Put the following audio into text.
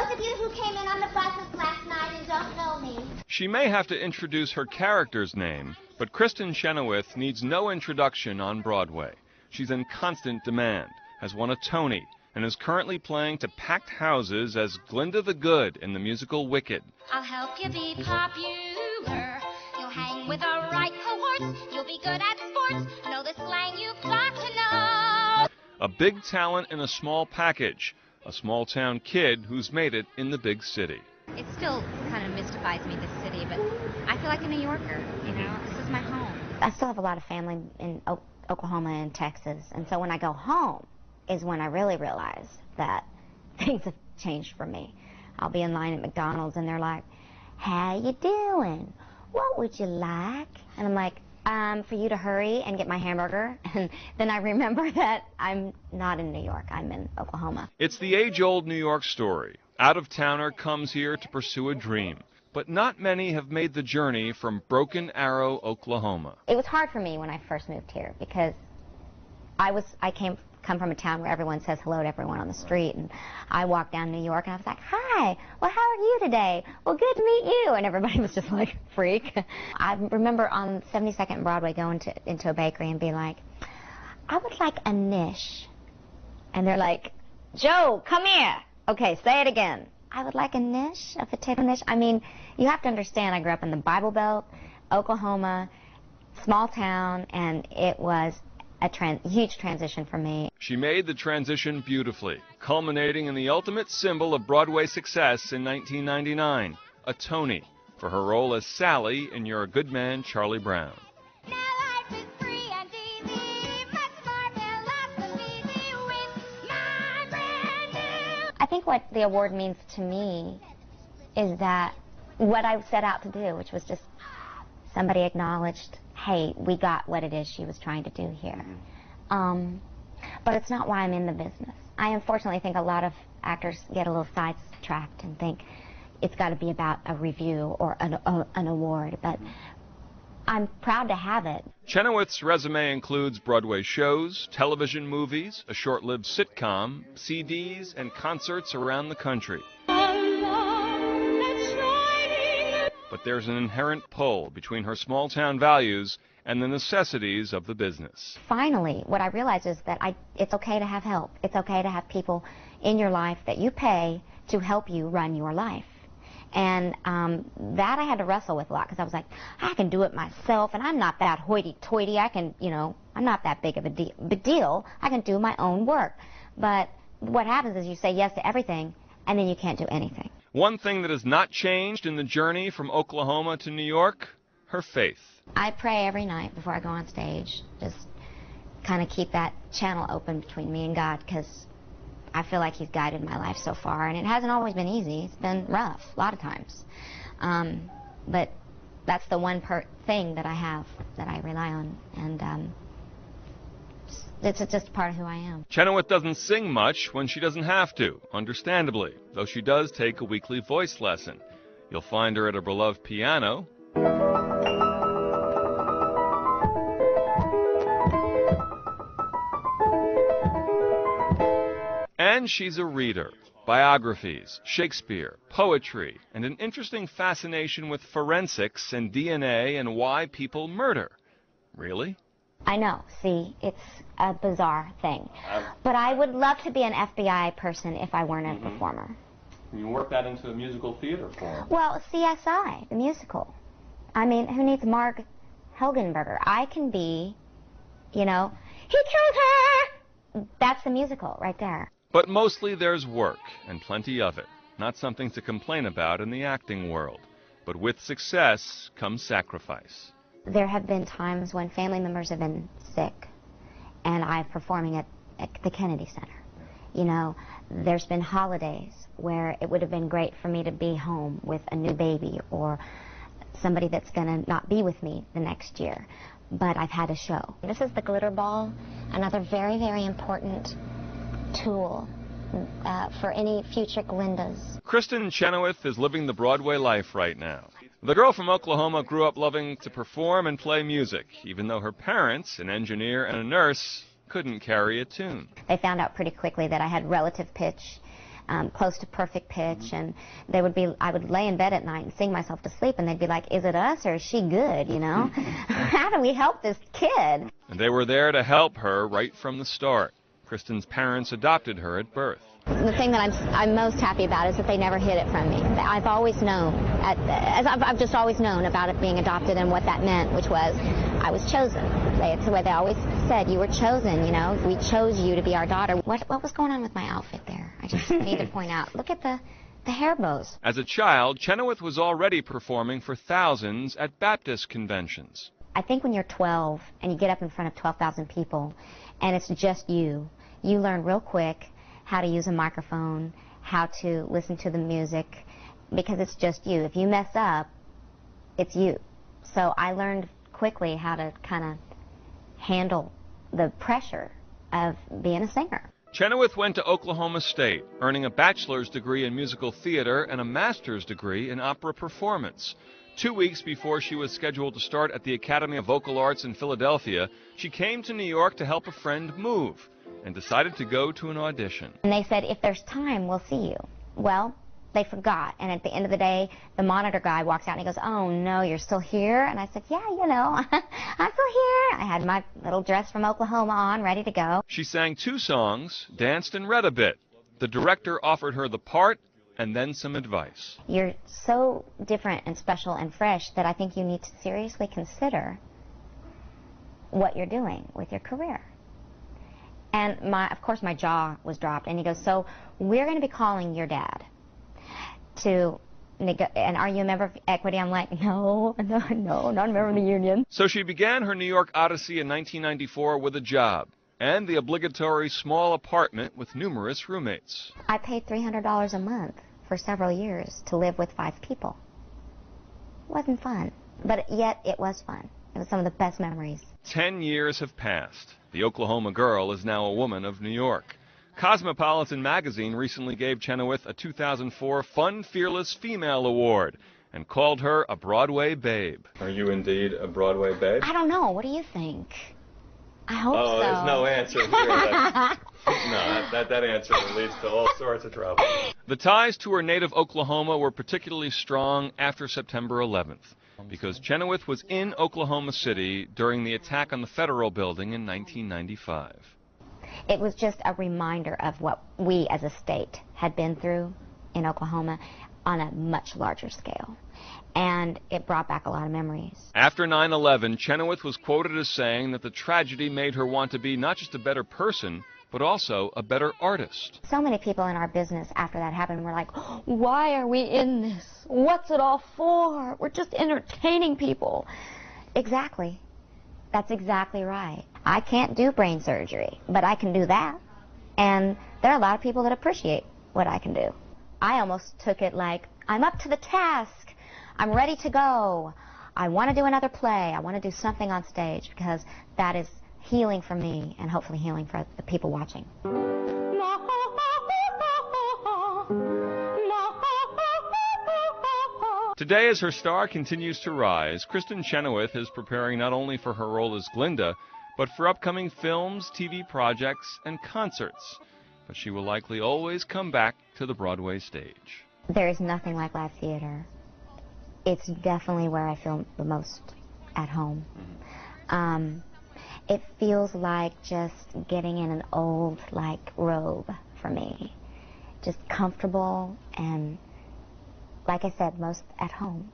those of you who came in on the buses last night and don't know me. She may have to introduce her character's name, but Kristin Chenoweth needs no introduction on Broadway. She's in constant demand, has won a Tony, and is currently playing to packed houses as Glinda the Good in the musical Wicked. I'll help you be popular. You'll hang with the right cohorts. You'll be good at sports. Know the slang you've got to know. A big talent in a small package. A small-town kid who's made it in the big city. It still kind of mystifies me, this city, but I feel like a New Yorker, you know? This is my home. I still have a lot of family in Oklahoma and Texas, and so when I go home is when I really realize that things have changed for me. I'll be in line at McDonald's, and they're like, "How you doing? What would you like?" And I'm like, for you to hurry and get my hamburger. And then I remember that I'm not in New York, I'm in Oklahoma. It's the age-old New York story. Out-of-towner comes here to pursue a dream. But not many have made the journey from Broken Arrow, Oklahoma. It was hard for me when I first moved here because I come from a town where everyone says hello to everyone on the street, and I walked down New York and I was like, "Hi, well, how are you today? Well, good to meet you." And everybody was just like, "Freak." I remember on 72nd and Broadway going into a bakery and being like, "I would like a niche." And they're like, "Joe, come here." "Okay, say it again." "I would like a niche, a potato niche." I mean, you have to understand, I grew up in the Bible Belt, Oklahoma, small town, and it was a huge transition for me. She made the transition beautifully, culminating in the ultimate symbol of Broadway success in 1999, a Tony, for her role as Sally in You're a Good Man, Charlie Brown. Now life is free and easy, much more philosophy with my brand new. I think what the award means to me is that what I set out to do, which was just somebody acknowledged, hey, we got what it is she was trying to do here. But it's not why I'm in the business. I unfortunately think a lot of actors get a little sidetracked and think it's got to be about a review or an award, but I'm proud to have it. Chenoweth's resume includes Broadway shows, television movies, a short-lived sitcom, CDs, and concerts around the country. But there's an inherent pull between her small-town values and the necessities of the business. Finally, what I realized is that it's okay to have help. It's okay to have people in your life that you pay to help you run your life. And that I had to wrestle with a lot, because I was like, I can do it myself, and I'm not that hoity-toity. I can, I'm not that big of a big deal. I can do my own work. But what happens is you say yes to everything, and then you can't do anything. One thing that has not changed in the journey from Oklahoma to New York, her faith. I pray every night before I go on stage, just kind of keep that channel open between me and God, because I feel like He's guided my life so far, and it hasn't always been easy. It's been rough, a lot of times. But that's the one thing that I have that I rely on, and it's just part of who I am. Chenoweth doesn't sing much when she doesn't have to, understandably, though she does take a weekly voice lesson. You'll find her at a beloved piano, and she's a reader. Biographies, Shakespeare, poetry, and an interesting fascination with forensics and DNA and why people murder. Really? I know. See, it's a bizarre thing. But I would love to be an FBI person if I weren't a performer. Can you work that into a musical theater form? Well, CSI, the musical. I mean, who needs Marg Helgenberger? I can be, he killed her! That's the musical right there. But mostly there's work, and plenty of it. Not something to complain about in the acting world. But with success comes sacrifice. There have been times when family members have been sick, and I'm performing at the Kennedy Center. There's been holidays where it would have been great for me to be home with a new baby or somebody that's going to not be with me the next year. But I've had a show. This is the glitter ball, another very, very important tool for any future Glindas. Kristin Chenoweth is living the Broadway life right now. The girl from Oklahoma grew up loving to perform and play music, even though her parents, an engineer and a nurse, couldn't carry a tune. They found out pretty quickly that I had relative pitch close to perfect pitch, and I would lay in bed at night and sing myself to sleep, and they'd be like, is it us or is she good, you know? How do we help this kid? And they were there to help her right from the start. Kristin's parents adopted her at birth. The thing that I'm most happy about is that they never hid it from me. I've always known, I've just always known about it being adopted and what that meant, which was I was chosen. It's the way they always said, you were chosen, you know, we chose you to be our daughter. What was going on with my outfit there? I just need to point out, look at the hair bows. As a child, Chenoweth was already performing for thousands at Baptist conventions. I think when you're 12 and you get up in front of 12,000 people and it's just you learn real quick how to use a microphone, how to listen to the music, because it's just you. If you mess up, it's you. So I learned quickly how to kind of handle the pressure of being a singer. Chenoweth went to Oklahoma State, earning a bachelor's degree in musical theater and a master's degree in opera performance. 2 weeks before she was scheduled to start at the Academy of Vocal Arts in Philadelphia, she came to New York to help a friend move and decided to go to an audition. And they said, if there's time, we'll see you. Well, they forgot, and at the end of the day, the monitor guy walks out and he goes, oh no, you're still here? And I said, yeah, you know, I'm still here. I had my little dress from Oklahoma on, ready to go. She sang 2 songs, danced and read a bit. The director offered her the part and then some advice. You're so different and special and fresh that I think you need to seriously consider what you're doing with your career. And of course my jaw was dropped, and he goes, so we're going to be calling your dad and are you a member of Equity? I'm like, no, not a member of the union. So she began her New York odyssey in 1994 with a job and the obligatory small apartment with numerous roommates. I paid $300 a month for several years to live with 5 people. It wasn't fun, but yet it was fun. It was some of the best memories. 10 years have passed. The Oklahoma girl is now a woman of New York. Cosmopolitan magazine recently gave Chenoweth a 2004 Fun Fearless Female Award and called her a Broadway babe. Are you indeed a Broadway babe? I don't know. What do you think? I hope so. Oh, there's no answer here. That answer leads to all sorts of trouble. The ties to her native Oklahoma were particularly strong after September 11th, because Chenoweth was in Oklahoma City during the attack on the Federal Building in 1995. It was just a reminder of what we as a state had been through in Oklahoma on a much larger scale. And it brought back a lot of memories. After 9/11, Chenoweth was quoted as saying that the tragedy made her want to be not just a better person, but also a better artist. So many people in our business after that happened were like, why are we in this? What's it all for? We're just entertaining people. Exactly. That's exactly right. I can't do brain surgery, but I can do that. And there are a lot of people that appreciate what I can do. I almost took it like, I'm up to the task. I'm ready to go. I want to do another play. I want to do something on stage, because that is healing for me and hopefully healing for the people watching. Today, as her star continues to rise, Kristin Chenoweth is preparing not only for her role as Glinda, but for upcoming films, TV projects, and concerts. But she will likely always come back to the Broadway stage. There is nothing like live theater. It's definitely where I feel the most at home. It feels like just getting in an old, robe for me. Just comfortable and, like I said, most at home.